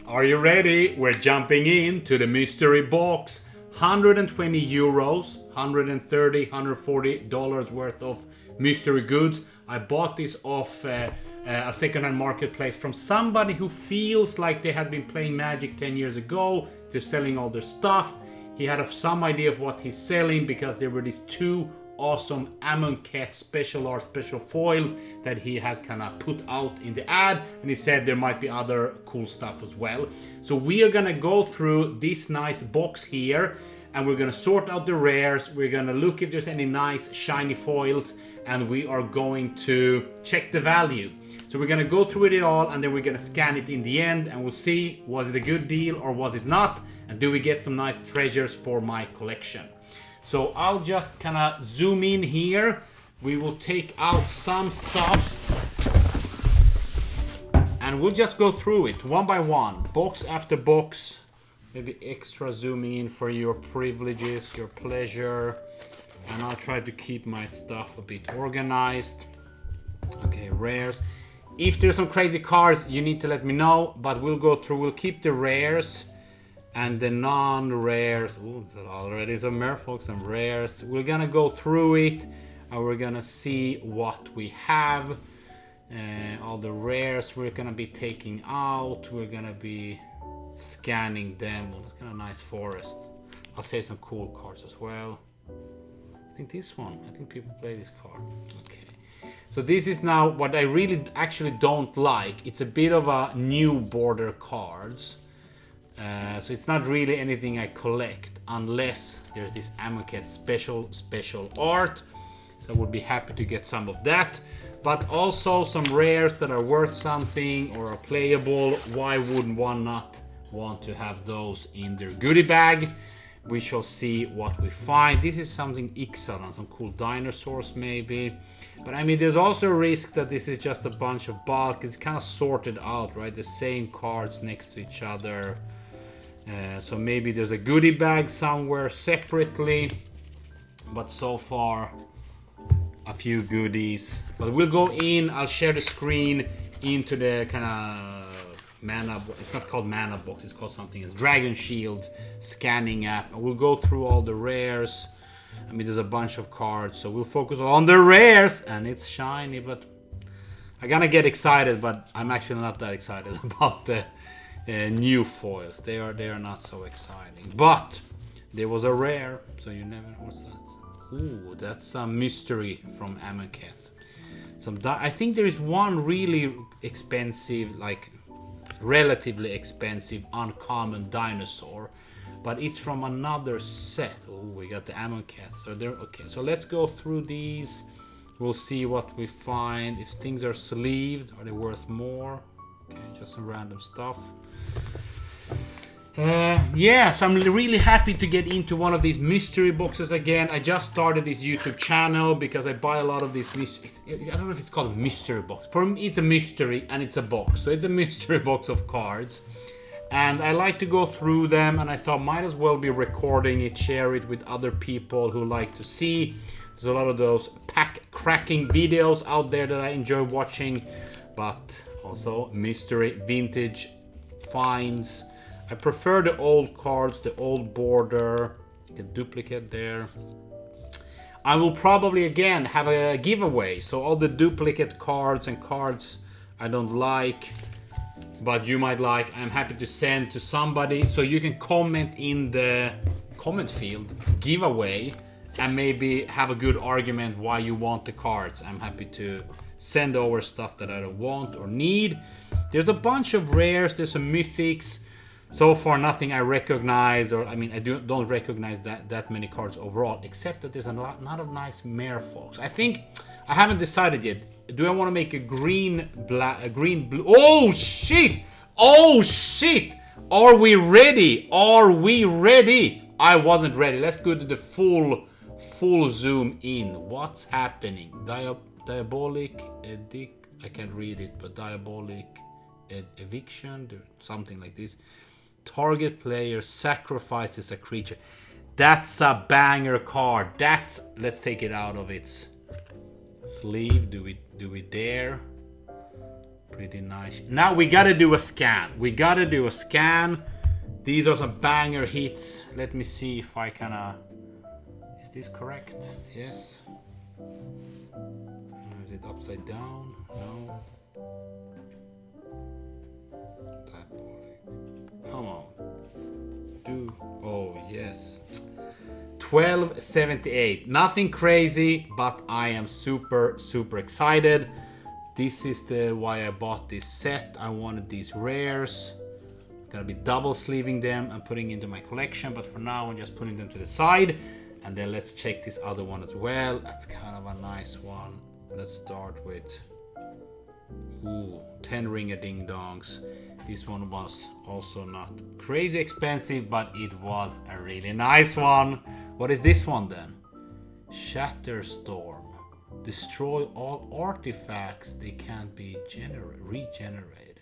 Are you ready? We're jumping into the mystery box. 120 euros, 130, 140 dollars worth of mystery goods. I bought this off a secondhand marketplace from somebody who feels like they had been playing Magic 10 years ago. They're selling all their stuff. He had some idea of what he's selling because there were these two awesome Amonkhet special art, special foils that he had kind of put out in the ad, and he said there might be other cool stuff as well. So we are gonna go through this nice box here, and we're gonna sort out the rares. We're gonna look if there's any nice shiny foils, and we are going to check the value. So we're gonna go through it all, and then we're gonna scan it in the end, and we'll see, was it a good deal or was it not, and do we get some nice treasures for my collection. So I'll just kind of zoom in here. We will take out some stuff and we'll just go through it one by one, box after box. Maybe extra zooming in for your privileges, your pleasure. And I'll try to keep my stuff a bit organized. Okay, rares. If there's some crazy cards, you need to let me know, but we'll go through, we'll keep the rares. And the non-rares, already some merfolk, some rares. We're gonna go through it and we're gonna see what we have. All the rares we're gonna be taking out. We're gonna be scanning them. Well, it's kind of nice forest. I'll save some cool cards as well. I think this one, I think people play this card. Okay. So this is now what I really actually don't like. It's a bit of a new border cards. So it's not really anything I collect unless there's this Amonkhet special art. So I would be happy to get some of that. But also some rares that are worth something or are playable. Why wouldn't one not want to have those in their goodie bag? We shall see what we find. This is something Ixalan, some cool dinosaurs maybe. But I mean, there's also a risk that this is just a bunch of bulk. It's kind of sorted out, right? The same cards next to each other. So maybe there's a goodie bag somewhere separately, but so far a few goodies. But we'll go in, I'll share the screen into the kind of mana, it's not called mana box, it's called something else, Dragon Shield scanning app, and we'll go through all the rares. I mean, there's a bunch of cards, so we'll focus on the rares, and it's shiny, but I'm gonna get excited, but I'm actually not that excited about the new foils. They are not so exciting, but there was a rare, so you never know. What's that? Ooh, that's a mystery from Amonkhet. I think there is one really expensive, like relatively expensive uncommon dinosaur, but it's from another set. Oh, we got the Amonkhet. So they're okay. So let's go through these. We'll see what we find. If things are sleeved, are they worth more? Okay, just some random stuff. Yeah, so I'm really happy to get into one of these mystery boxes again. I just started this YouTube channel because I buy a lot of these I don't know if it's called a mystery box. For me, it's a mystery and it's a box. So it's a mystery box of cards. And I like to go through them, and I thought might as well be recording it, share it with other people who like to see. There's a lot of those pack cracking videos out there that I enjoy watching, but also mystery vintage finds. I prefer the old cards, the old border, a duplicate there. I will probably again have a giveaway, so all the duplicate cards and cards I don't like but you might like, I'm happy to send to somebody, so you can comment in the comment field giveaway and maybe have a good argument why you want the cards. I'm happy to send over stuff that I don't want or need. There's a bunch of rares, there's some mythics. So far nothing I recognize, or I mean I don't recognize that many cards overall, except that there's a lot of nice merfolks. I think I haven't decided yet. Do I want to make a green blue? Oh shit! Oh shit! Are we ready? Are we ready? I wasn't ready. Let's go to the full zoom in. What's happening? Diabolic edict. I can't read it, but diabolic eviction, something like this. Target player sacrifices a creature. That's a banger card. Let's take it out of its sleeve. Do we dare? Pretty nice. Now we gotta do a scan. We gotta do a scan. These are some banger hits. Let me see if I can... Is this correct? Yes. Is it upside down? No. That boy. Come on. Do. Oh, yes. 1278. Nothing crazy, but I am super excited. This is the why I bought this set. I wanted these rares. Gonna be double sleeving them and putting into my collection, but for now I'm just putting them to the side. And then let's check this other one as well. That's kind of a nice one. Let's start with 10 ring-a-ding-dongs. This one was also not crazy expensive, but it was a really nice one. What is this one then? Shatterstorm. Destroy all artifacts. They can't be regenerated.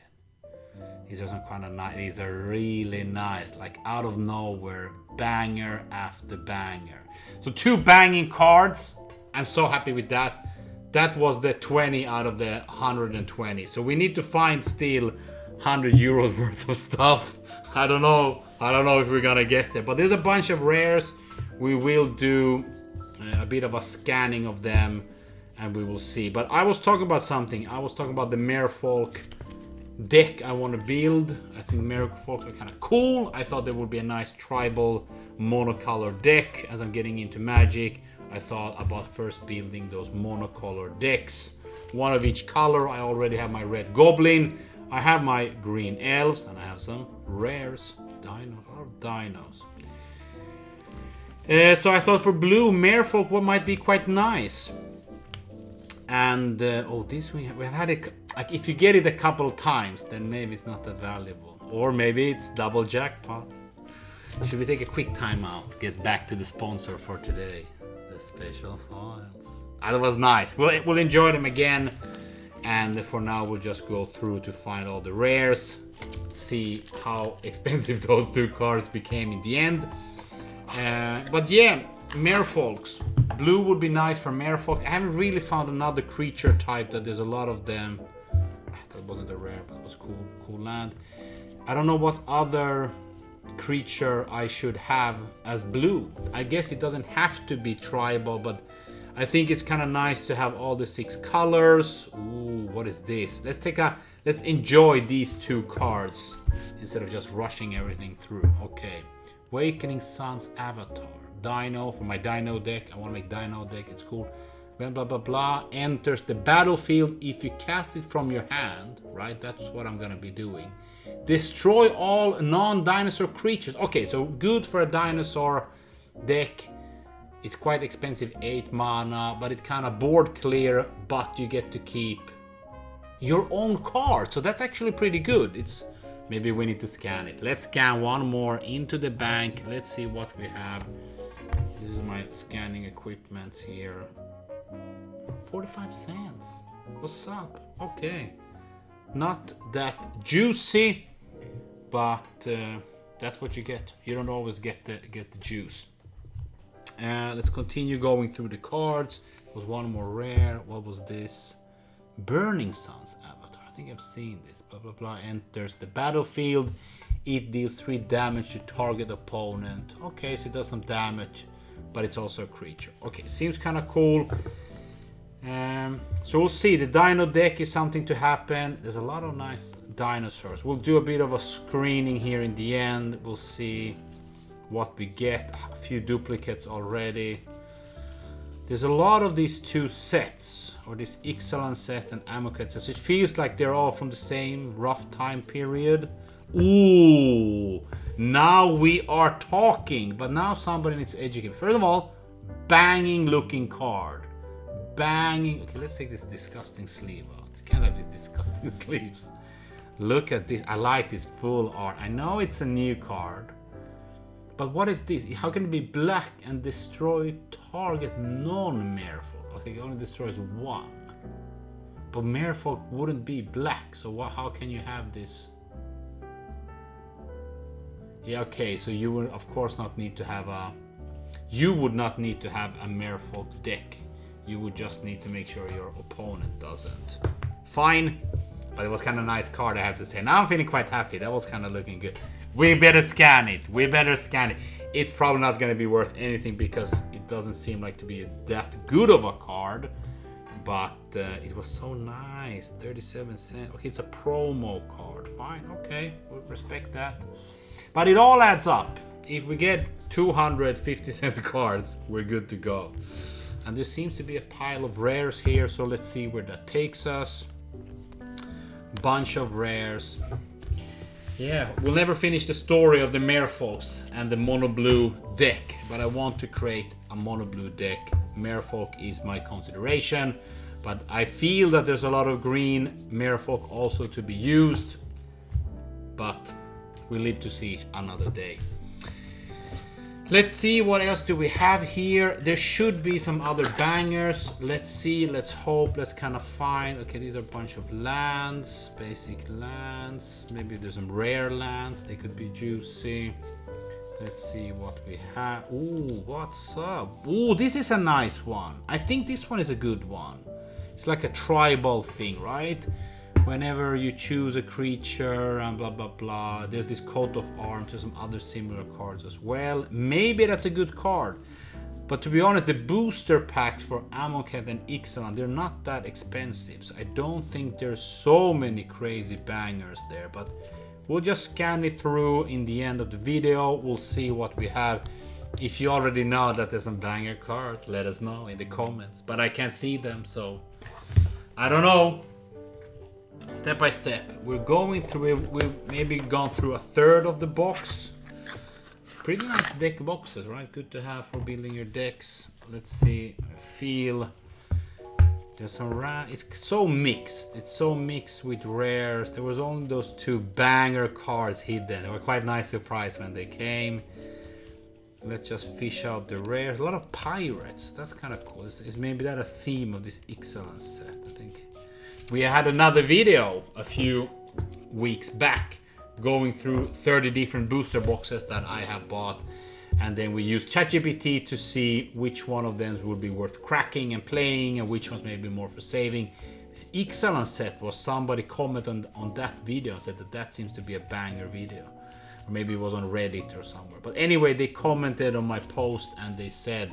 These are some kind of nice. These are really nice. Like out of nowhere, banger after banger. So 2 banging cards. I'm so happy with that. That was the 20 out of the 120. So we need to find still 100 euros worth of stuff. I don't know if we're gonna get there. But there's a bunch of rares. We will do a bit of a scanning of them. And we will see. But I was talking about something. I was talking about the Merfolk deck I want to build. I think Merfolks are kind of cool. I thought there would be a nice tribal monocolor deck. As I'm getting into Magic, I thought about first building those monocolor decks. One of each color. I already have my red goblin. I have my green elves. And I have some rares. Dinos. So I thought for blue, Merfolk what might be quite nice. And this we've had it. Like if you get it a couple of times, then maybe it's not that valuable, or maybe it's double jackpot. Should we take a quick time out? Get back to the sponsor for today, the special files. That was nice. We'll enjoy them again, and for now we'll just go through to find all the rares, see how expensive those 2 cards became in the end. But yeah, Merfolks. Blue would be nice for Merfolk. I haven't really found another creature type that there's a lot of them. That wasn't a rare, but it was cool land. I don't know what other creature I should have as blue. I guess it doesn't have to be tribal, but I think it's kind of nice to have all the 6 colors. Ooh, what is this? Let's enjoy these 2 cards instead of just rushing everything through. Okay. Awakening Sun's Avatar. Dino for my Dino deck. I want to make Dino deck. It's cool. Blah blah blah blah. Enters the battlefield if you cast it from your hand. Right. That's what I'm gonna be doing. Destroy all non-dinosaur creatures. Okay, so good for a dinosaur deck. It's quite expensive, 8 mana, but it kind of board clear. But you get to keep your own card, so that's actually pretty good. It's maybe we need to scan it. Let's scan one more into the bank. Let's see what we have. This is my scanning equipment here. 45 cents. What's up? Okay. Not that juicy, but that's what you get. You don't always get the juice. Let's continue going through the cards. There was one more rare. What was this? Burning Sun's Avatar. I think I've seen this. Blah blah blah. Enters the battlefield. It deals 3 damage to target opponent. Okay, so it does some damage, but it's also a creature. Okay, seems kind of cool. So we'll see. The Dino deck is something to happen. There's a lot of nice dinosaurs. We'll do a bit of a screening here in the end. We'll see what we get. A few duplicates already. There's a lot of these 2 sets, or this Ixalan set and Amoket set. So it feels like they're all from the same rough time period. Ooh, now we are talking. But now somebody needs to educate me. First of all, banging looking card. Banging. Okay, let's take this disgusting sleeve out. You can't have these disgusting sleeves. Look at this. I like this full art. I know it's a new card, but what is this? How can it be black and destroy target non-Merfolk? Okay, it only destroys 1. But Merfolk wouldn't be black, so how can you have this? Yeah, okay, so you would of course not need to have a... You would not need to have a Merfolk deck. You would just need to make sure your opponent doesn't. Fine. But it was kind of a nice card, I have to say. Now I'm feeling quite happy. That was kind of looking good. We better scan it. We better scan it. It's probably not going to be worth anything because it doesn't seem like to be that good of a card. But it was so nice. 37 cents. Okay, it's a promo card. Fine. Okay. We'll respect that. But it all adds up. If we get 250-cent cards, we're good to go. And there seems to be a pile of rares here. So let's see where that takes us. Bunch of rares. Yeah, we'll never finish the story of the Merfolks and the mono blue deck, but I want to create a mono blue deck. Merfolk is my consideration, but I feel that there's a lot of green Merfolk also to be used, but we'll live to see another day. Let's see, what else do we have here? There should be some other bangers. Let's see, let's hope, let's kind of find. Okay, these are a bunch of lands, basic lands. Maybe there's some rare lands, they could be juicy. Let's see what we have. Ooh, what's up? Ooh, this is a nice one. I think this one is a good one. It's like a tribal thing, right? Whenever you choose a creature and blah blah blah, there's this coat of arms, there's some other similar cards as well. Maybe that's a good card, but to be honest, the booster packs for Amonkhet and Ixalan, they're not that expensive, so I don't think there's so many crazy bangers there. But we'll just scan it through in the end of the video. We'll see what we have. If you already know that there's some banger cards, let us know in the comments, but I can't see them, so I don't know. Step by step, we're going through. We've maybe gone through a third of the box. Pretty nice deck boxes, right? Good to have for building your decks. Let's see. I feel there's some it's so mixed. It's so mixed with rares. There was only those two banger cards hidden. They were quite nice surprise when they came. Let's just fish out the rares. A lot of pirates. That's kind of cool. Is maybe that a theme of this Ixalan set? I think. We had another video a few weeks back going through 30 different booster boxes that I have bought, and then we used ChatGPT to see which one of them would be worth cracking and playing and which ones may be more for saving. This Ixalan set was, somebody commented on that video and said that that seems to be a banger video, or maybe it was on Reddit or somewhere. But anyway, they commented on my post and they said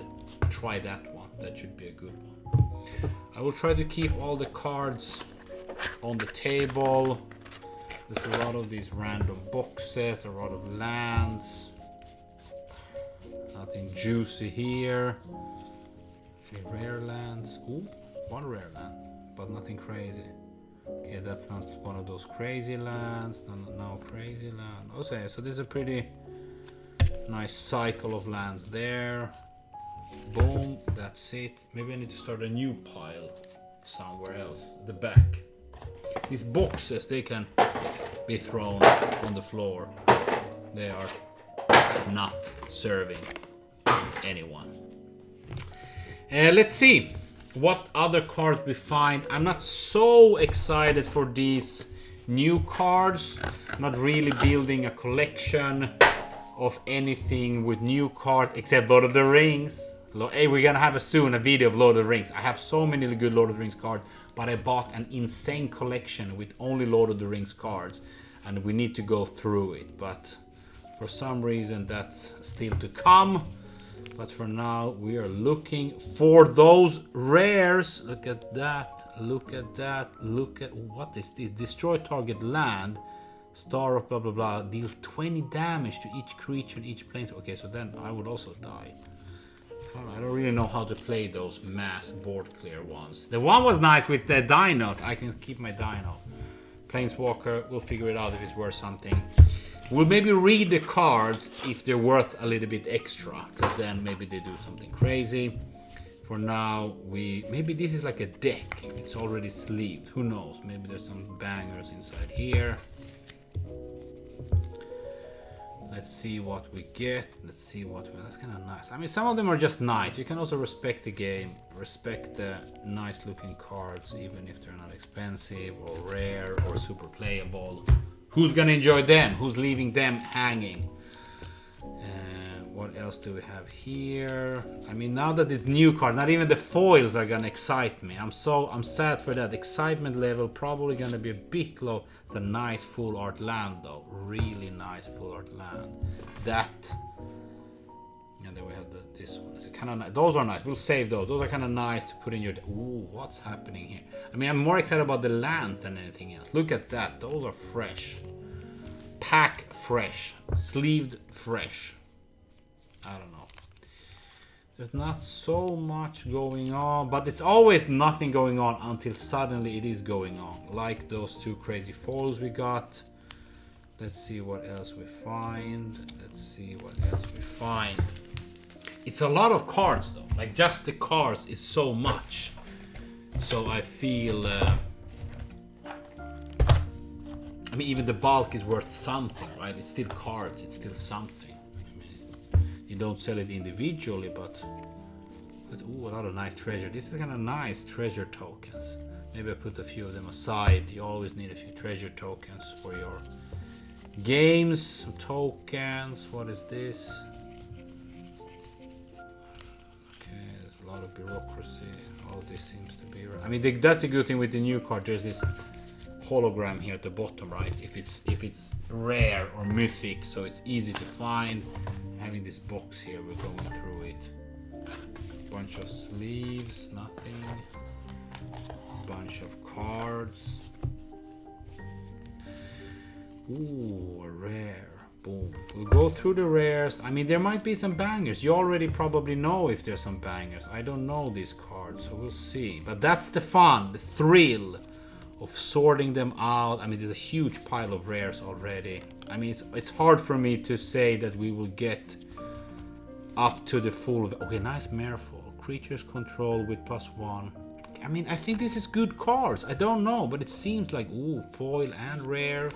try that one, that should be a good one. I will try to keep all the cards on the table. There's a lot of these random boxes, a lot of lands. Nothing juicy here. Okay, rare lands. Ooh, one rare land, but nothing crazy. Okay, that's not one of those crazy lands. No crazy land. Okay, so there's a pretty nice cycle of lands there. Boom, that's it. Maybe I need to start a new pile somewhere else. The back. These boxes, they can be thrown on the floor. They are not serving anyone. Let's see what other cards we find. I'm not so excited for these new cards. I'm not really building a collection of anything with new cards except Lord of the Rings. Hey, we're gonna have soon a video of Lord of the Rings. I have so many good Lord of the Rings cards, but I bought an insane collection with only Lord of the Rings cards, and we need to go through it. But for some reason, that's still to come. But for now, we are looking for those rares. Look at that. Look at that. Look at what is this? Destroy target land. Star of blah blah blah. Deals 20 damage to each creature in each plane. Okay, so then I would also die. I don't really know how to play those mass board clear ones. The one was nice with the dinos. I can keep my dino. Planeswalker, we'll figure it out if it's worth something. We'll maybe read the cards if they're worth a little bit extra, because then maybe they do something crazy. For now, maybe this is like a deck. It's already sleeved. Who knows? Maybe there's some bangers inside here. Let's see what we get. Let's see what that's kind of nice. I mean, some of them are just nice. You can also respect the game, respect the nice looking cards, even if they're not expensive or rare or super playable. Who's gonna enjoy them? Who's leaving them hanging? What else do we have here? I mean, now that it's new card, not even the foils are gonna excite me. I'm sad for that. Excitement level probably gonna be a bit low. It's a nice full art land though. Really nice full art land. That. And then we have this one. It's kind of nice. Those are nice. We'll save those. Those are kind of nice to put in your. Ooh, what's happening here? I mean, I'm more excited about the lands than anything else. Look at that. Those are fresh. Pack fresh. Sleeved fresh. I don't know. There's not so much going on, but it's always nothing going on until suddenly it is going on. Like those two crazy foils we got. Let's see what else we find. Let's see what else we find. It's a lot of cards though. Like just the cards is so much. So I feel... I mean, even the bulk is worth something, right? It's still cards. It's still something. I mean, you don't sell it individually, but... Ooh, a lot of nice treasure. This is kind of nice treasure tokens. Maybe I put a few of them aside. You always need a few treasure tokens for your games. Some tokens. What is this? Okay, there's a lot of bureaucracy. All this seems to be right. I mean, that's the good thing with the new card. There's this hologram here at the bottom, right? If it's rare or mythic, so it's easy to find. Having this box here, we're going through it. Bunch of sleeves, nothing. Bunch of cards. Ooh, a rare. Boom. We'll go through the rares. I mean, there might be some bangers. You already probably know if there's some bangers. I don't know these cards, so we'll see. But that's the fun, the thrill of sorting them out. I mean, there's a huge pile of rares already. I mean, it's hard for me to say that we will get up to the full. Okay, nice Merfolk. Creatures control with +1. I mean, I think this is good cards. I don't know, but it seems like, ooh, foil and rare.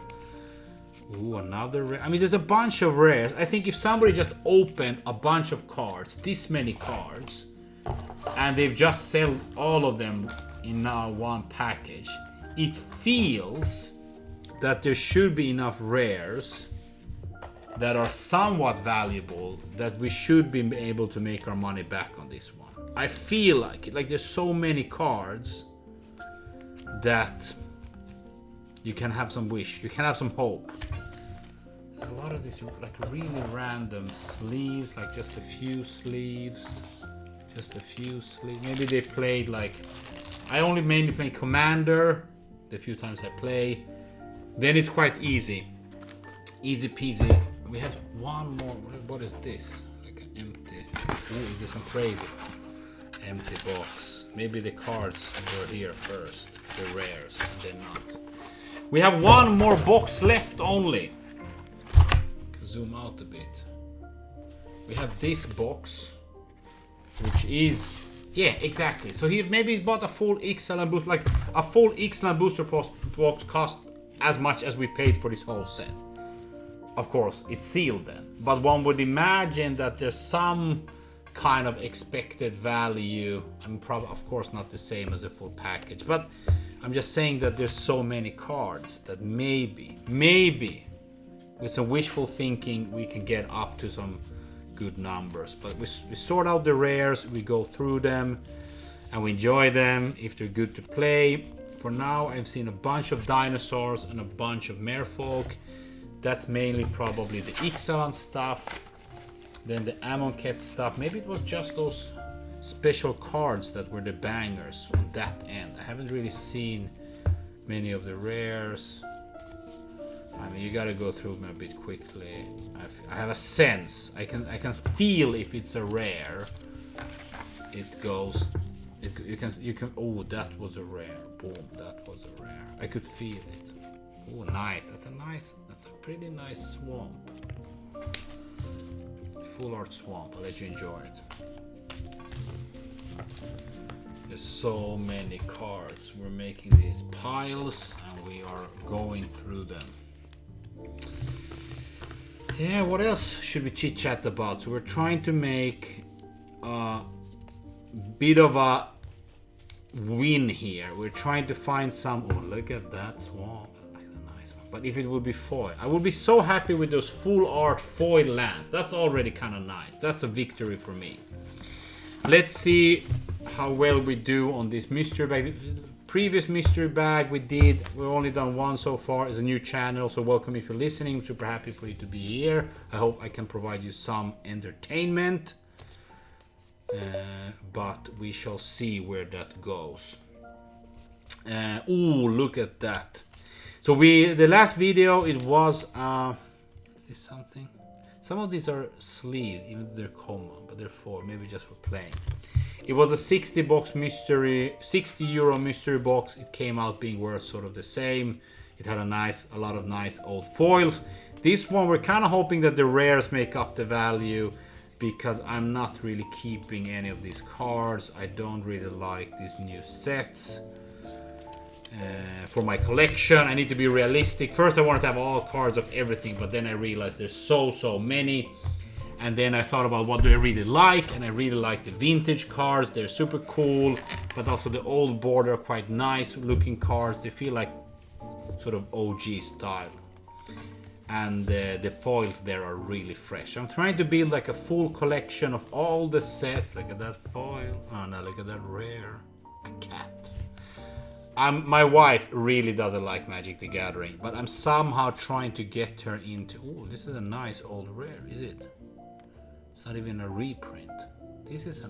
Ooh, another rare. I mean, there's a bunch of rares. I think if somebody just opened a bunch of cards, this many cards, and they've just sold all of them in now one package, it feels that there should be enough rares that are somewhat valuable that we should be able to make our money back on this one. I feel like it. Like there's so many cards that you can have some wish, you can have some hope. There's a lot of these like really random sleeves, like just a few sleeves, Maybe they played like, I only mainly play Commander the few times I play. Then it's quite easy peasy. We have one more. What is this? Like an empty. Ooh, is this some crazy empty box? Maybe the cards were here first, the rares, and they're not. We have one more box left only. Zoom out a bit. We have this box, which is, yeah, exactly. So he maybe bought a full Ixalan booster, like a full Ixalan booster box cost as much as we paid for this whole set. Of course, it's sealed then, but one would imagine that there's some kind of expected value. I'm probably, of course, not the same as a full package, but I'm just saying that there's so many cards that maybe with some wishful thinking we can get up to some good numbers. But we sort out the rares, we go through them, and we enjoy them if they're good to play. For now, I've seen a bunch of dinosaurs and a bunch of merfolk. That's mainly probably the Ixalan stuff. Then the Amonkhet stuff. Maybe it was just those special cards that were the bangers on that end. I haven't really seen many of the rares. I mean, you gotta go through them a bit quickly. I have a sense. I can feel if it's a rare. It goes. You can. Oh, that was a rare. Boom, that was a rare. I could feel it. Oh, nice. That's a pretty nice swamp. Full art swamp. I'll let you enjoy it. There's so many cards. We're making these piles and we are going through them. Yeah, what else should we chit chat about? So we're trying to make a bit of a win here. We're trying to find some. Oh, look at that swamp. I like the nice one. But if it would be foil, I would be so happy with those full art foil lands. That's already kind of nice. That's a victory for me. Let's see how well we do on this mystery bag. Previous mystery bag we've only done one so far. It's a new channel, so welcome if you're listening. Super happy for you to be here. I hope I can provide you some entertainment. But we shall see where that goes. Ooh, look at that. So the last video, it was is this something? Some of these are sleeve, even though they're common, but they're foil, maybe just for playing. It was a 60 euro mystery box. It came out being worth sort of the same. It had a lot of nice old foils. This one, we're kind of hoping that the rares make up the value, because I'm not really keeping any of these cards. I don't really like these new sets for my collection. I need to be realistic. First I wanted to have all cards of everything, but then I realized there's so many. And then I thought about what do I really like, and I really like the vintage cards. They're super cool, but also the old border, quite nice looking cards. They feel like sort of OG style. And the foils there are really fresh. I'm trying to build like a full collection of all the sets. Look at that foil. Oh no, look at that rare. A cat. My wife really doesn't like Magic the Gathering, but I'm somehow trying to get her into... Oh, this is a nice old rare, is it? It's not even a reprint. This is a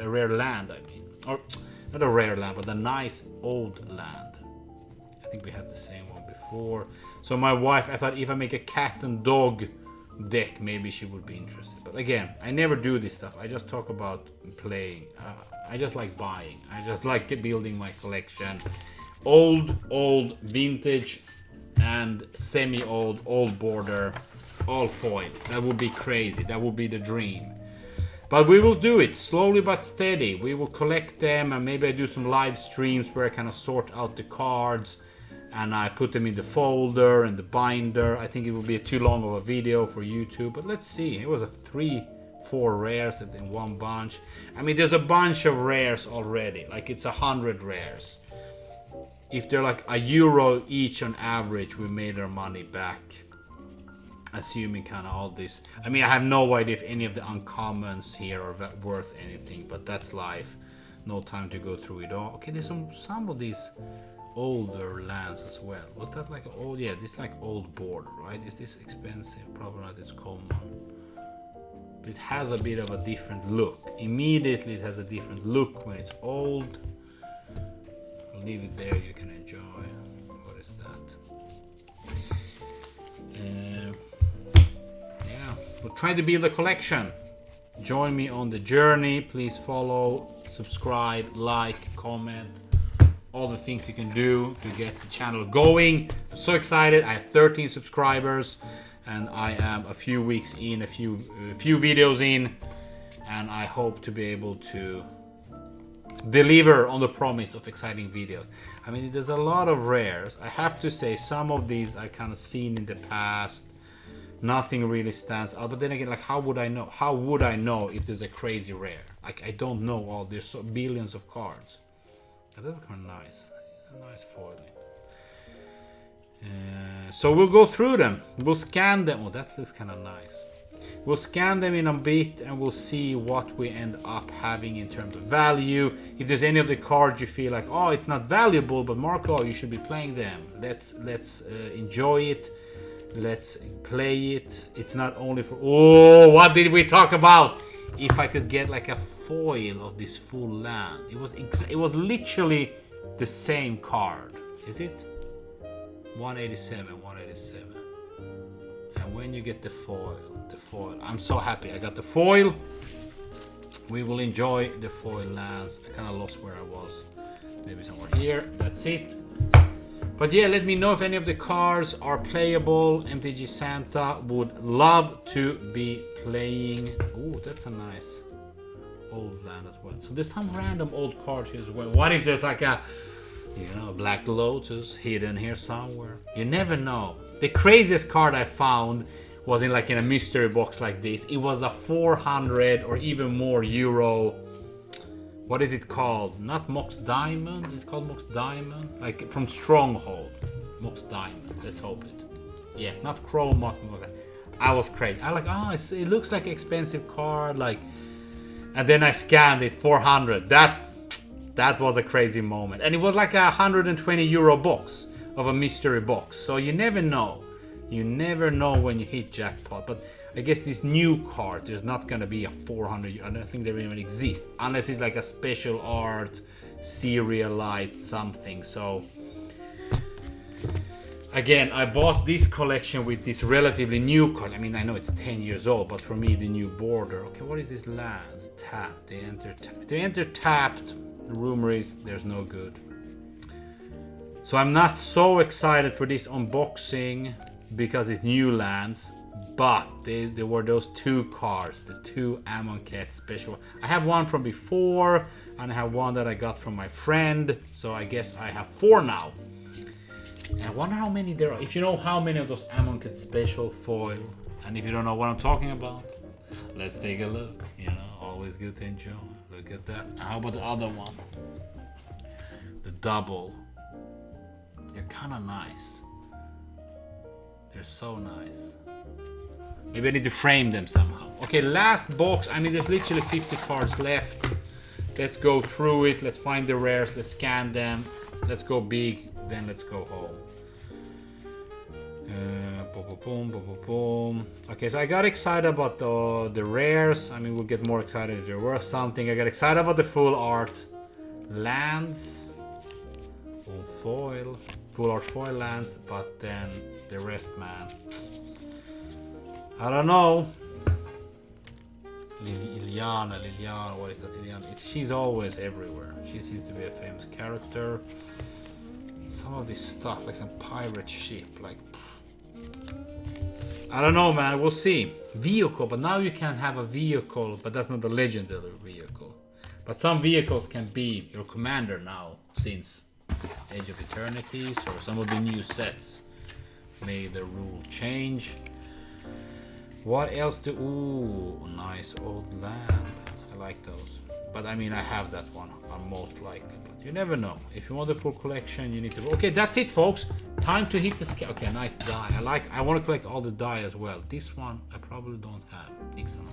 rare land, I mean. Or, not a rare land, but a nice old land. I think we had the same one before. So my wife, I thought if I make a cat and dog deck, maybe she would be interested. But again, I never do this stuff. I just talk about playing. I just like buying. I just like building my collection. Old, vintage, and semi-old, old border, all foils. That would be crazy. That would be the dream. But we will do it slowly but steady. We will collect them, and maybe I do some live streams where I kind of sort out the cards and I put them in the folder and the binder. I think it will be too long of a video for YouTube, but let's see. It was a 3-4 rares in one bunch. I mean, there's a bunch of rares already. Like, it's 100 rares. If they're like €1 each on average, we made our money back. Assuming kind of all this. I mean, I have no idea if any of the uncommons here are worth anything, but that's life. No time to go through it all. Okay, there's some of these older lands as well. Was that like old? Yeah, this is like old border, right? Is this expensive? Probably not. It's common. But it has a bit of a different look. Immediately it has a different look when it's old. I'll leave it there, you can enjoy. What is that? Yeah, we'll try to build a collection. Join me on the journey. Please follow, subscribe, like, comment. All the things you can do to get the channel going. I'm so excited. I have 13 subscribers and I am a few weeks in, a few videos in, and I hope to be able to deliver on the promise of exciting videos. I mean, there's a lot of rares. I have to say some of these I kind of seen in the past. Nothing really stands out, but then again, like, how would I know? How would I know if there's a crazy rare? Like, I don't know all. There's so billions of cards. That looks kind of nice. A nice foiling. So we'll go through them. We'll scan them. Oh, that looks kind of nice. We'll scan them in a bit and we'll see what we end up having in terms of value. If there's any of the cards you feel like, oh, it's not valuable, but Marco, you should be playing them. Let's enjoy it. Let's play it. It's not only for... Oh, what did we talk about? If I could get like a foil of this full land. It was literally the same card. Is it? 187. And when you get the foil, I'm so happy I got the foil. We will enjoy the foil lands. I kind of lost where I was. Maybe somewhere here. That's it. But yeah, let me know if any of the cards are playable. MTG Santa would love to be playing. Oh, that's a nice old land as well. So there's some random old card here as well. What if there's like a, Black Lotus hidden here somewhere? You never know. The craziest card I found was in a mystery box like this. It was a 400 or even more euro. What is it called? Not Mox Diamond. It's called Mox Diamond. Like from Stronghold. Mox Diamond. Let's hope it. Yeah, not Chrome, Mox. I was crazy. I like, oh, it looks like an expensive card, like, and then I scanned it, 400. That was a crazy moment, and it was like a €120 box of a mystery box. So you never know. You never know when you hit jackpot. But I guess these new cards, there's not gonna be a 400. I don't think they even exist unless it's like a special art, serialized something. So. Again, I bought this collection with this relatively new card. I mean, I know it's 10 years old, but for me, the new border. Okay, what is this lands? Tapped. They enter tapped. The rumor is there's no good. So I'm not so excited for this unboxing because it's new lands. But there were those two cards, the two Amonkhet special. I have one from before, and I have one that I got from my friend. So I guess I have 4 now. And I wonder how many there are. If you know how many of those Amonkhet special foil, and if you don't know what I'm talking about, let's take a look. You know, always good to enjoy. Look at that. And how about the other one? The double. They're kind of nice. They're so nice. Maybe I need to frame them somehow. Okay, last box. I mean, there's literally 50 cards left. Let's go through it. Let's find the rares. Let's scan them. Let's go big. Then let's go home. Boom, boom, boom, boom, boom. Okay, so I got excited about the rares. I mean, we'll get more excited if they're worth something. I got excited about the full art lands, full art foil lands, but then the rest, man. I don't know. Liliana, what is that? Liliana? She's always everywhere. She seems to be a famous character. Some of this stuff, like some pirate ship, like, I don't know, man. We'll see. Vehicle, but now you can have a vehicle, but that's not a legendary vehicle. But some vehicles can be your commander now, since Age of Eternities or some of the new sets made the rule change. What else do? Ooh, nice old land. I like those. But I mean, I have that one. I'm most likely. But you never know. If you want the full collection, you need to. Okay, that's it, folks. Time to hit the scale. Okay, nice die. I want to collect all the die as well. This one I probably don't have. Excellent.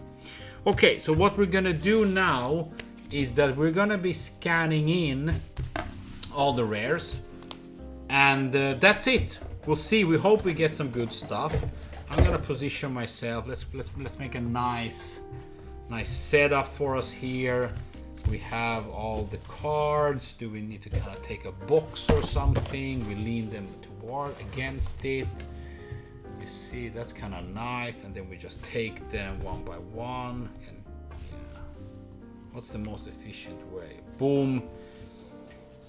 Okay, so what we're gonna do now is that we're gonna be scanning in all the rares, and that's it. We'll see. We hope we get some good stuff. I'm gonna position myself. Let's make a nice setup for us here. We have all the cards. Do we need to kind of take a box or something? We lean them toward against it. You see, that's kind of nice. And then we just take them one by one. And yeah, what's the most efficient way? Boom.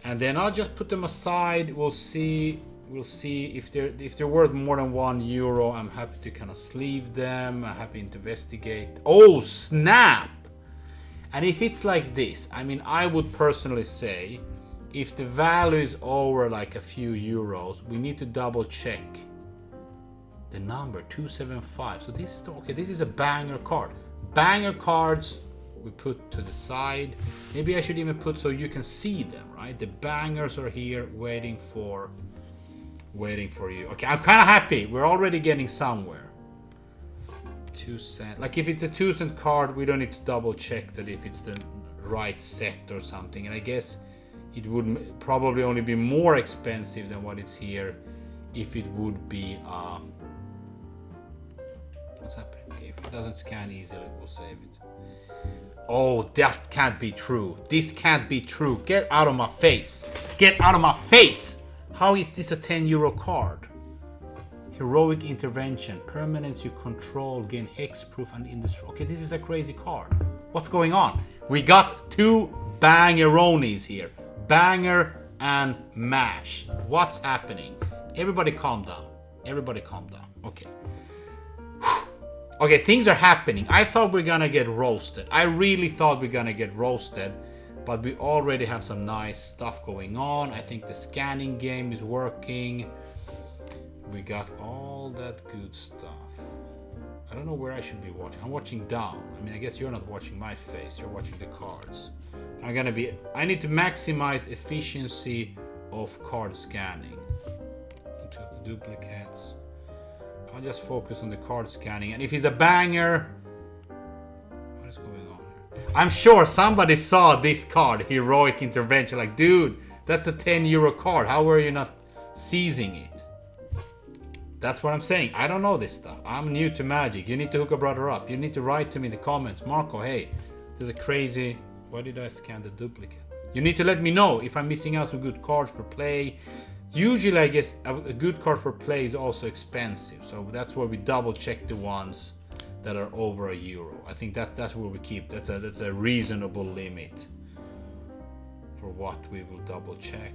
And then I'll just put them aside. We'll see if they're worth more than €1. I'm happy to kind of sleeve them. I'm happy to investigate. Oh snap! And if it's like this, I mean, I would personally say, if the value is over like a few euros, we need to double check the number 275. So this is okay. This is a banger card. Banger cards we put to the side. Maybe I should even put so you can see them, right? The bangers are here waiting for you. Okay, I'm kind of happy. We're already getting somewhere. 2 cents. Like if it's a 2 cent card, we don't need to double check that if it's the right set or something. And I guess it would probably only be more expensive than what it's here if it would be what's happening? Okay, if it doesn't scan easily, we'll save it. Oh, that can't be true. This can't be true. Get out of my face. Get out of my face. How is this a €10 card? Heroic Intervention. Permanents you control gain hexproof and indestructible. Okay, this is a crazy card. What's going on? We got 2 bangeronis here. Banger and mash. What's happening? Everybody calm down. Everybody calm down. Okay. Okay, things are happening. I thought we're gonna get roasted. I really thought we're gonna get roasted. But we already have some nice stuff going on. I think the scanning game is working. We got all that good stuff. I don't know where I should be watching. I'm watching down. I mean, I guess you're not watching my face. You're watching the cards. I need to maximize efficiency of card scanning. Into duplicates. I'll just focus on the card scanning. And if he's a banger... What is going on here? I'm sure somebody saw this card, Heroic Intervention. Like, dude, that's a 10 euro card. How are you not seizing it? That's what I'm saying. I don't know this stuff. I'm new to Magic. You need to hook a brother up. You need to write to me in the comments. Marco, hey, there's a crazy... Why did I scan the duplicate? You need to let me know if I'm missing out some good cards for play. Usually, I guess a good card for play is also expensive, so that's where we double check the ones that are over €1. I think that's where we keep. That's a reasonable limit for what we will double check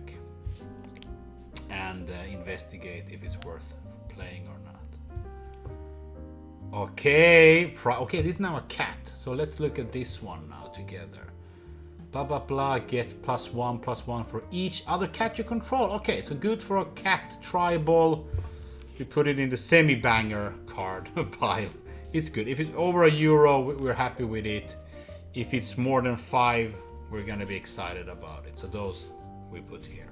and investigate if it's worth playing or not. Okay, okay, this is now a cat. So let's look at this one now together. Blah blah blah gets +1/+1 for each other cat you control. Okay, so good for a cat tribal. We put it in the semi-banger card pile. It's good. If it's over €1, we're happy with it. If it's more than 5, we're gonna be excited about it. So those we put here.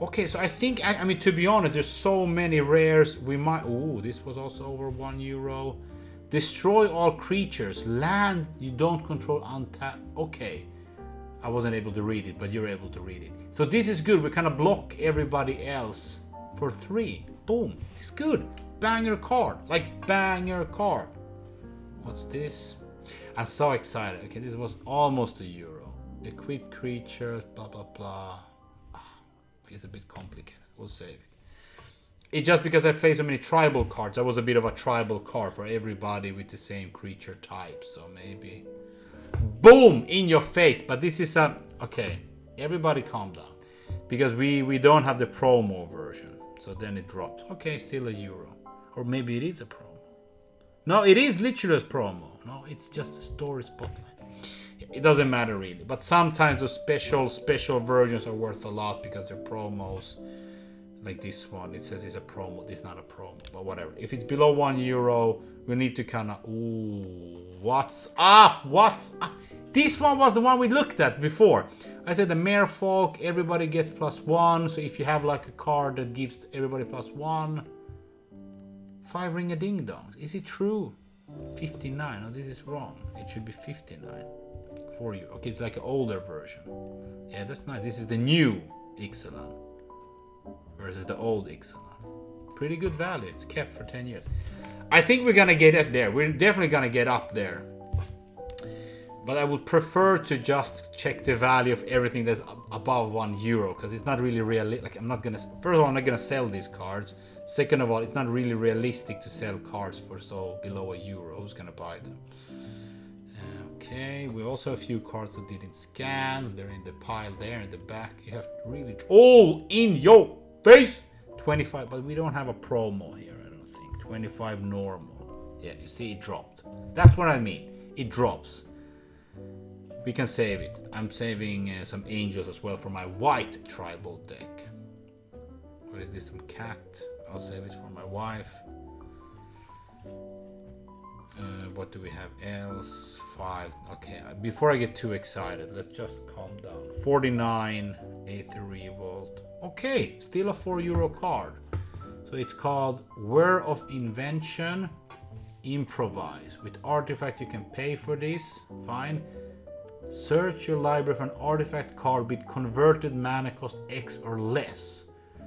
Okay, so I think, I mean, to be honest, there's so many rares. We might, oh, this was also over €1. Destroy all creatures. Land you don't control untap. Okay. I wasn't able to read it, but you're able to read it. So this is good. We kind of block everybody else for 3. Boom. It's good. Banger card. Like banger card. What's this? I'm so excited. Okay, this was almost €1. Equip creatures, blah, blah, blah. It's a bit complicated. We'll save it. It's just because I play so many tribal cards. I was a bit of a tribal card for everybody with the same creature type. So maybe... Boom! In your face. But this is a... Okay. Everybody calm down. Because we don't have the promo version. So then it dropped. Okay, still €1. Or maybe it is a promo. No, it is literally a promo. No, it's just a story spotlight. It doesn't matter really. But sometimes those special versions are worth a lot because they're promos. Like this one. It says it's a promo. This is not a promo. But whatever. If it's below €1, we need to kind of... Ooh... What's up? What's up? This one was the one we looked at before. I said the Merfolk, everybody gets +1. So if you have like a card that gives everybody +1. 5 ring-a-ding-dongs. Is it true? 59. No, this is wrong. It should be 59 for you. Okay, it's like an older version. Yeah, that's nice. This is the new Ixalan versus the old Ixalan. Pretty good value. It's kept for 10 years. I think we're gonna get it there. We're definitely gonna get up there. But I would prefer to just check the value of everything that's above €1 because it's not really realistic. Like, I'm not gonna. First of all, I'm not gonna sell these cards. Second of all, it's not really realistic to sell cards for so below €1. Who's gonna buy them? Okay, we also have a few cards that didn't scan. They're in the pile there in the back. You have to really all in your face. 25, but we don't have a promo here. 25 normal. Yeah, you see it dropped. That's what I mean. It drops. We can save it. I'm saving some angels as well for my white tribal deck. What is this? Some cat. I'll save it for my wife. What do we have else? 5. Okay, before I get too excited, let's just calm down. 49, Aether Revolt. Okay, still a €4 card. So it's called Whir of Invention. Improvise. With artifacts you can pay for this. Fine. Search your library for an artifact card with converted mana cost X or less.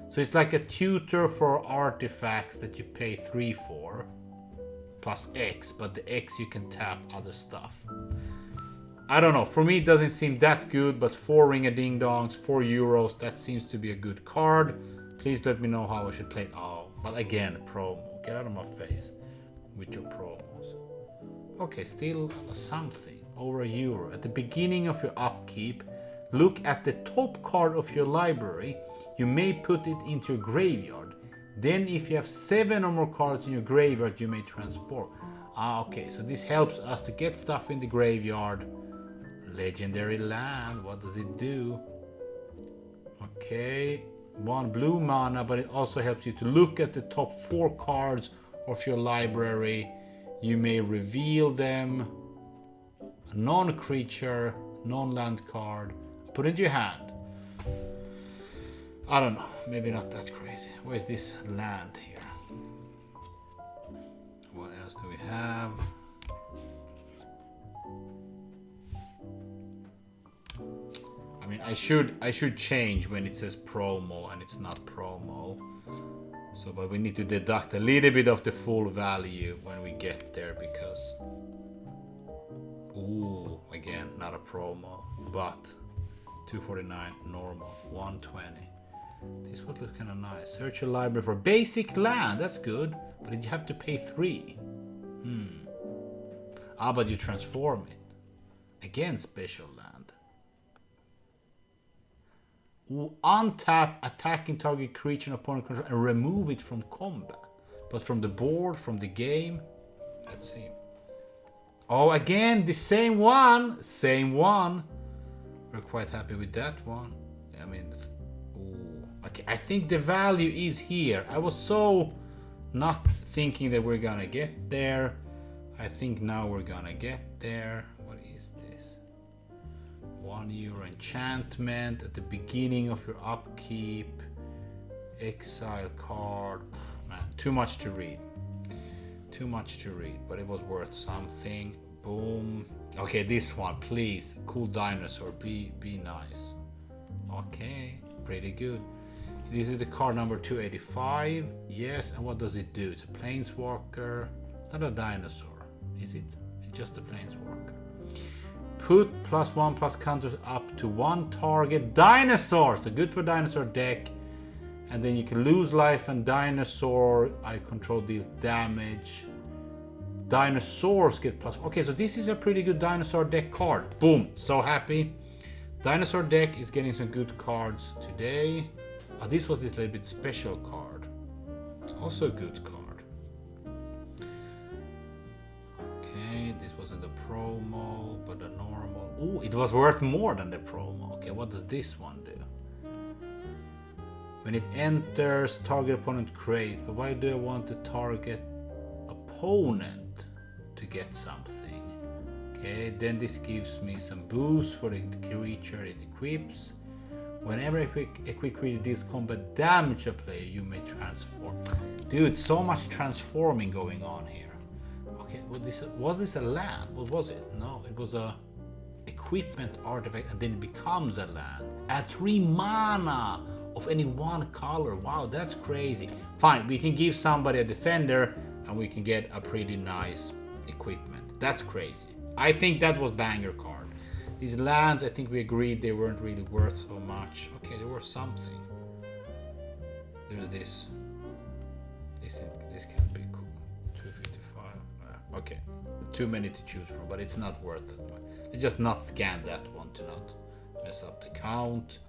So it's like a tutor for artifacts that you pay 3 for. Plus X. But the X you can tap other stuff. I don't know. For me it doesn't seem that good. But 4 ring-a-ding-dongs, €4. That seems to be a good card. Please let me know how I should play. Oh, but again, promo. Get out of my face with your promos. Okay, still something. Over €1. At the beginning of your upkeep, look at the top card of your library. You may put it into your graveyard. Then if you have 7 or more cards in your graveyard, you may transform. Okay, so this helps us to get stuff in the graveyard. Legendary land, what does it do? Okay. 1 blue mana, but it also helps you to look at the top 4 cards of your library. You may reveal them. A non-creature, non-land card. Put it in your hand. I don't know. maybe not that crazy. Where's this land here? What else do we have? I mean, I should change when it says promo and it's not promo. So, but we need to deduct a little bit of the full value when we get there because... Ooh, again, not a promo, but 249 normal, 120. This would look kind of nice. Search a library for basic land, that's good, but you have to pay 3. Ah, but you transform it. Again, special land. Ooh, untap attacking target creature and opponent control and remove it from combat. But from the board, from the game. Let's see. Oh, again, the same one. Same one. We're quite happy with that one. I mean, ooh. Okay, I think the value is here. I was so not thinking that we're gonna get there. I think now we're gonna get there. What is this? €1 enchantment at the beginning of your upkeep. Exile card. Man, too much to read. Too much to read, but it was worth something. Boom. Okay, this one, please. Cool dinosaur. Be nice. Okay, pretty good. This is the card number 285. Yes, and what does it do? It's a planeswalker. It's not a dinosaur, is it? It's just a planeswalker. Put +1/+ counters up to 1 target dinosaur. So good for dinosaur deck. And then you can lose life and dinosaur. I control these damage. Dinosaurs get plus. Okay, so this is a pretty good dinosaur deck card. Boom, so happy. Dinosaur deck is getting some good cards today. Oh, this was this little bit special card. Also a good card. Okay, this wasn't the promo, but the normal. Oh, it was worth more than the promo. Okay, what does this one do? When it enters, target opponent creates. But why do I want to target opponent to get something? Okay, then this gives me some boost for the creature it equips. Whenever a quick creature deals combat damage a player, you may transform. Dude, so much transforming going on here. Okay, was this a land? What was it? No, it was a equipment artifact and then it becomes a land. Add 3 mana of any one color. Wow, that's crazy. Fine, we can give somebody a defender and we can get a pretty nice equipment. That's crazy. I think that was banger card. These lands, I think we agreed they weren't really worth so much. Okay, they were something. There's this. This can be cool. 255. Okay, too many to choose from, but it's not worth it. They just not scan that one to not mess up the count.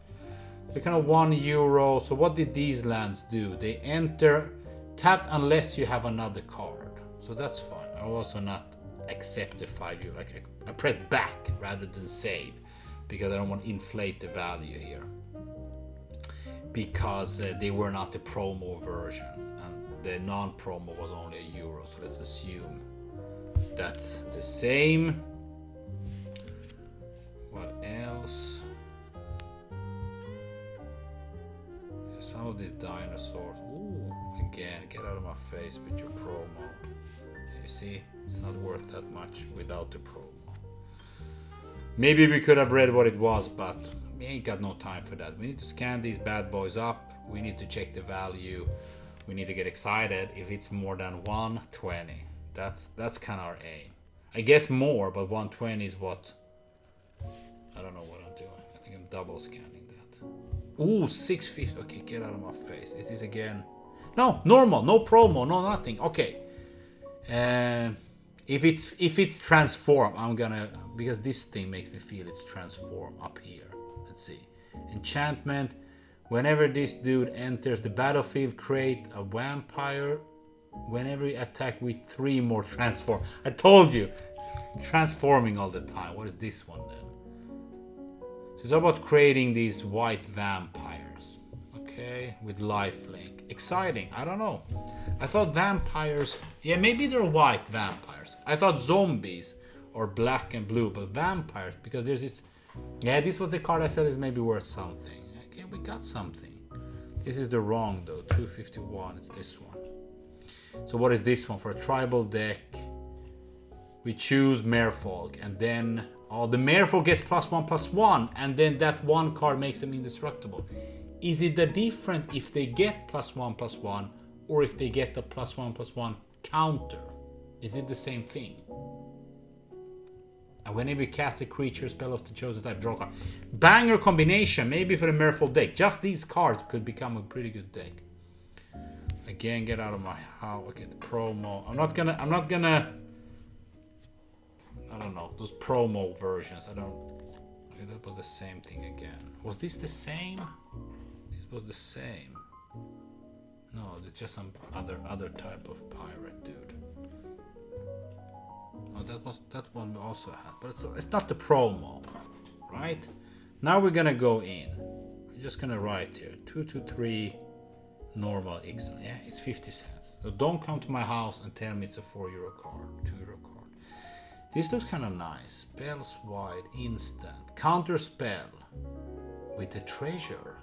So kind of €1. So what did these lands do? They enter, tap unless you have another card. So that's fine. I also not accept the 5 like I press back rather than save because I don't want to inflate the value here because they were not the promo version and the non-promo was only €1. So let's assume that's the same. What else? Some of these dinosaurs. Ooh, again, get out of my face with your promo. You see, it's not worth that much without the promo. Maybe we could have read what it was, but we ain't got no time for that. We need to scan these bad boys up. We need to check the value. We need to get excited if it's more than 120. That's kind of our aim. I guess more, but 120 is what... I don't know what I'm doing. I think I'm double scanning that. Ooh, 650. Okay, get out of my face. Is this again? No, normal, no promo, no nothing. Okay. If it's transform, I'm gonna, because this thing makes me feel it's transform up here. Let's see. Enchantment. Whenever this dude enters the battlefield, create a vampire. Whenever you attack with 3 more transform. I told you, transforming all the time. What is this one then? So it's about creating these white vampires. Okay, with lifelink. Exciting. I don't know. I thought vampires. Yeah, maybe they're white vampires. I thought zombies are black and blue, but vampires because there's this. Yeah, this was the card I said is maybe worth something. Okay, we got something. This is the wrong though, 251, it's this one. So what is this one? For a tribal deck, we choose Merfolk, and then the Merfolk gets +1/+1, and then that one card makes them indestructible. Is it the different if they get +1/+1 or if they get the +1/+1 counter? Is it the same thing? And whenever you cast a creature spell of the chosen type, draw a card. Banger combination, maybe for the Merfolk deck. Just these cards could become a pretty good deck. Again, get out of my house. Okay, the promo. I'm not gonna I don't know, those promo versions. I don't. Okay, that was the same thing again. Was this the same? This was the same. No, it's just some other type of pirate dude. Oh, that one we also had, but it's not the promo, right? Now we're gonna go in. We're just gonna write here 223 normal X. Yeah, it's 50 cents. So don't come to my house and tell me it's a €4 card, €2 card. This looks kind of nice. Spells wide, instant, counter spell with a treasure.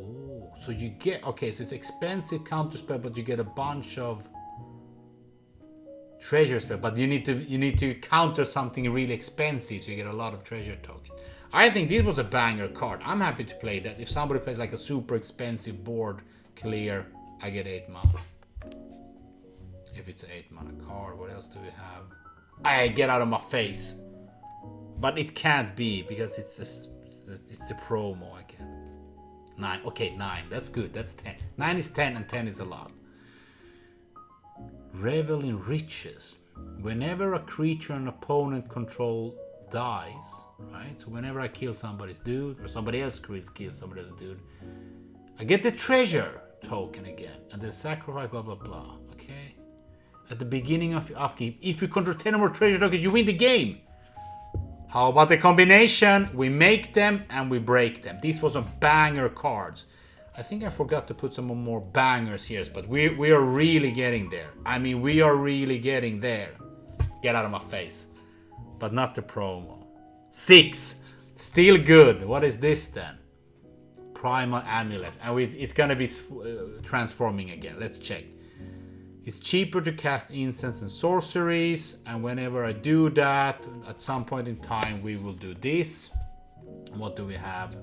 Oh, so you get so it's expensive counter spell, but you get a bunch of treasure spell, but you need to counter something really expensive, so you get a lot of treasure tokens. I think this was a banger card. I'm happy to play that. If somebody plays like a super expensive board clear, I get 8 mana. If it's an 8 mana card, what else do we have? I get out of my face. But it can't be because it's the promo again. 9. Okay, 9. That's good. That's 10. 9 is 10 and 10 is a lot. Revel in riches. Whenever a creature an opponent control dies, right? So whenever I kill somebody's dude or somebody else kills somebody's dude, I get the treasure token again and then sacrifice blah blah blah. Okay. At the beginning of your upkeep, if you control 10 or more treasure tokens, you win the game. How about the combination? We make them and we break them. These was a banger cards. I think I forgot to put some more bangers here, but we are really getting there. I mean, we are really getting there. Get out of my face. But not the promo. 6. Still good. What is this then? Primal Amulet. And it's gonna be transforming again. Let's check. It's cheaper to cast instants and sorceries, and whenever I do that, at some point in time, we will do this. What do we have?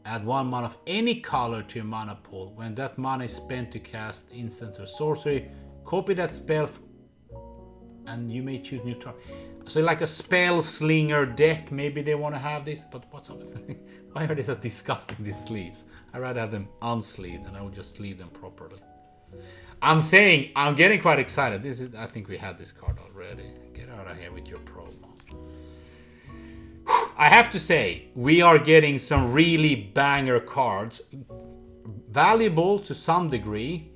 Add 1 mana of any color to your mana pool. When that mana is spent to cast instant or sorcery, copy that spell and you may choose new target. So like a spell slinger deck, maybe they want to have this, but what's up? Why are they so disgusting, these sleeves? I'd rather have them unsleeved and I will just sleeve them properly. I'm saying, I'm getting quite excited. I think we had this card already. Get out of here with your promo. I have to say, we are getting some really banger cards. Valuable to some degree,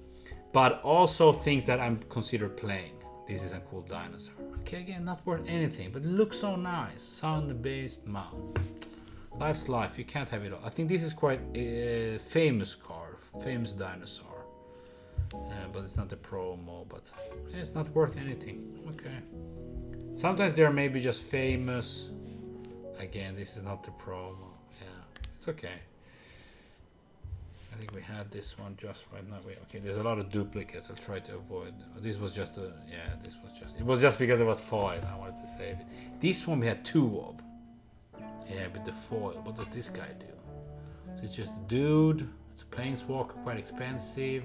but also things that I'm considered playing. This is a cool dinosaur. Okay, again, not worth anything, but it looks so nice. Sun-based mount. Life's life, you can't have it all. I think this is quite a famous card, famous dinosaur. But it's not a promo, but it's not worth anything. Okay. Sometimes they're maybe just famous. Again, this is not the promo. Yeah, it's okay. I think we had this one just right now. Okay, there's a lot of duplicates. I'll try to avoid. This was just it was just because it was foil. I wanted to save it. This one we had 2 of. Yeah, but the foil. What does this guy do? So it's just a dude. It's a planeswalker, quite expensive.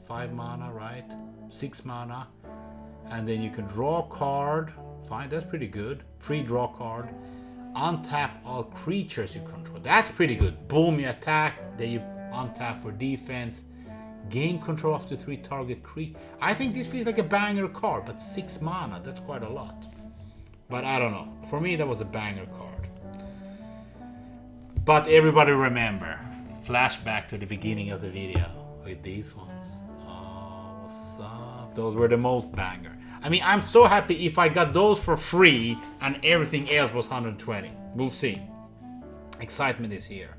5 mana, right? 6 mana. And then you can draw a card. Fine, that's pretty good. Free draw card. Untap all creatures you control. That's pretty good. Boom, you attack. Then you untap for defense. Gain control of the 3 target creatures. I think this feels like a banger card, but 6 mana, that's quite a lot. But I don't know. For me, that was a banger card. But remember, flashback to the beginning of the video with these ones. Oh, what's up? Those were the most banger. I mean, I'm so happy if I got those for free and everything else was 120. We'll see. Excitement is here.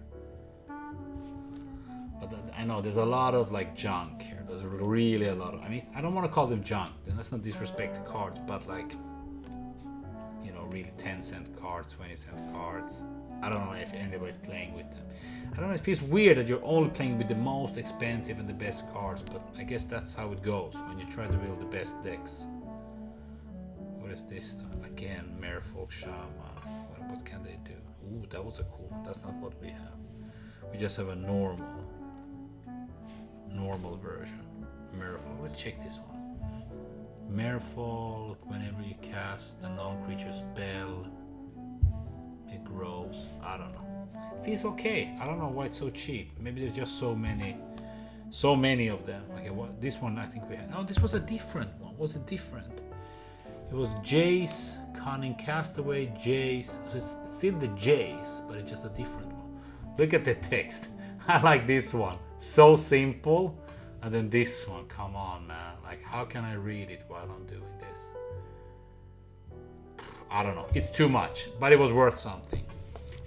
But I know there's a lot of like junk here. There's really a lot of, I mean, I don't want to call them junk. Let's not disrespect the cards, but like, you know, really 10-cent cards, 20-cent cards. I don't know if anybody's playing with them. I don't know, it feels weird that you're only playing with the most expensive and the best cards, but I guess that's how it goes when you try to build the best decks. What is this stuff? Again, Merfolk Shaman. What can they do? Ooh, that was a cool one. That's not what we have. We just have a normal version. Merfolk. Let's check this one. Merfolk, whenever you cast a non-creature spell, it grows. I don't know. It feels okay. I don't know why it's so cheap. Maybe there's just so many of them. Okay, what this one I think we had. No, this was a different one. Was it different? It was Jace, Cunning Castaway, Jace. So it's still the Jace, but it's just a different one. Look at the text. I like this one. So simple. And then this one. Come on, man. Like, how can I read it while I'm doing this? I don't know. It's too much, but it was worth something.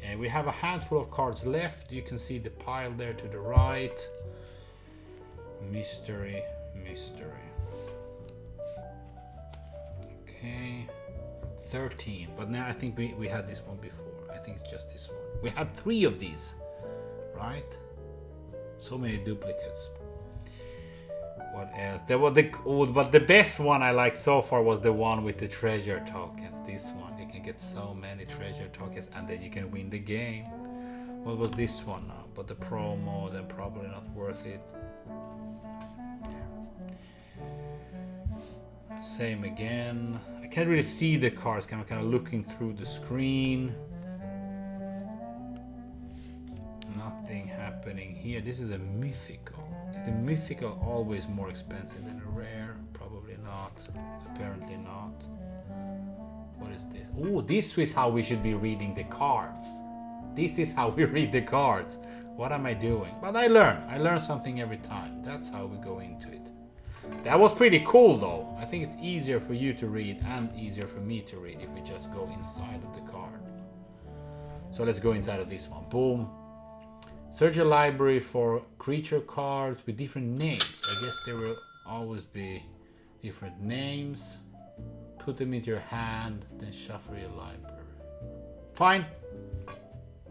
And we have a handful of cards left. You can see the pile there to the right. Mystery. Okay. 13. But now I think we had this one before. I think it's just this one. We had 3 of these, right? So many duplicates. What else? There was but the best one I like so far was the one with the treasure tokens. This one, you can get so many treasure tokens, and then you can win the game. What was this one now? But the promo, then probably not worth it. Same again. I can't really see the cards. I'm kind of looking through the screen. Nothing happening here. This is a mythical. Is the mythical always more expensive than a rare? Probably not. Apparently not. What is this? Oh, this is how we should be reading the cards. This is how we read the cards. What am I doing? But I learn something every time. That's how we go into it. That was pretty cool though. I think it's easier for you to read and easier for me to read if we just go inside of the card. So let's go inside of this one. Boom. Search a library for creature cards with different names. I guess there will always be different names. Put them into your hand, then shuffle your library. Fine.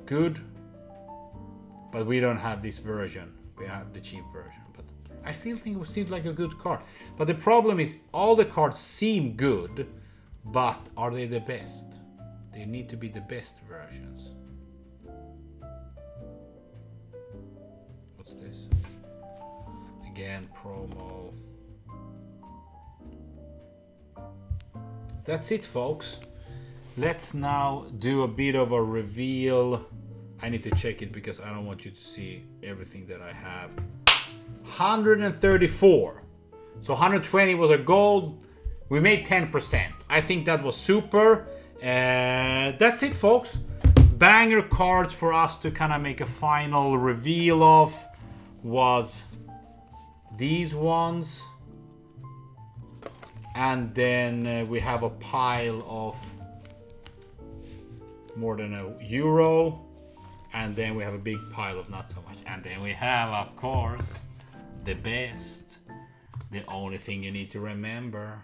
Good. But we don't have this version. We have the cheap version. But I still think it seems like a good card. But the problem is all the cards seem good, but are they the best? They need to be the best versions. What's this? Again, promo. That's it, folks. Let's now do a bit of a reveal. I need to check it because I don't want you to see everything that I have. 134. So 120 was a gold. We made 10%. I think that was super. That's it, folks. Banger cards for us to kind of make a final reveal of was these ones. And then we have a pile of more than €1. And then we have a big pile of not so much. And then we have, of course, the best. The only thing you need to remember.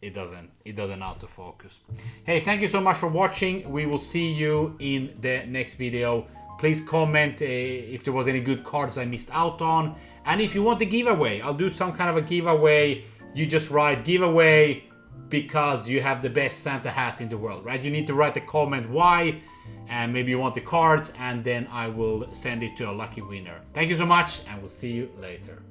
It doesn't autofocus. Hey, thank you so much for watching. We will see you in the next video. Please comment if there was any good cards I missed out on. And if you want the giveaway, I'll do some kind of a giveaway. You just write giveaway because you have the best Santa hat in the world, right? You need to write the comment why, and maybe you want the cards, and then I will send it to a lucky winner. Thank you so much, and we'll see you later.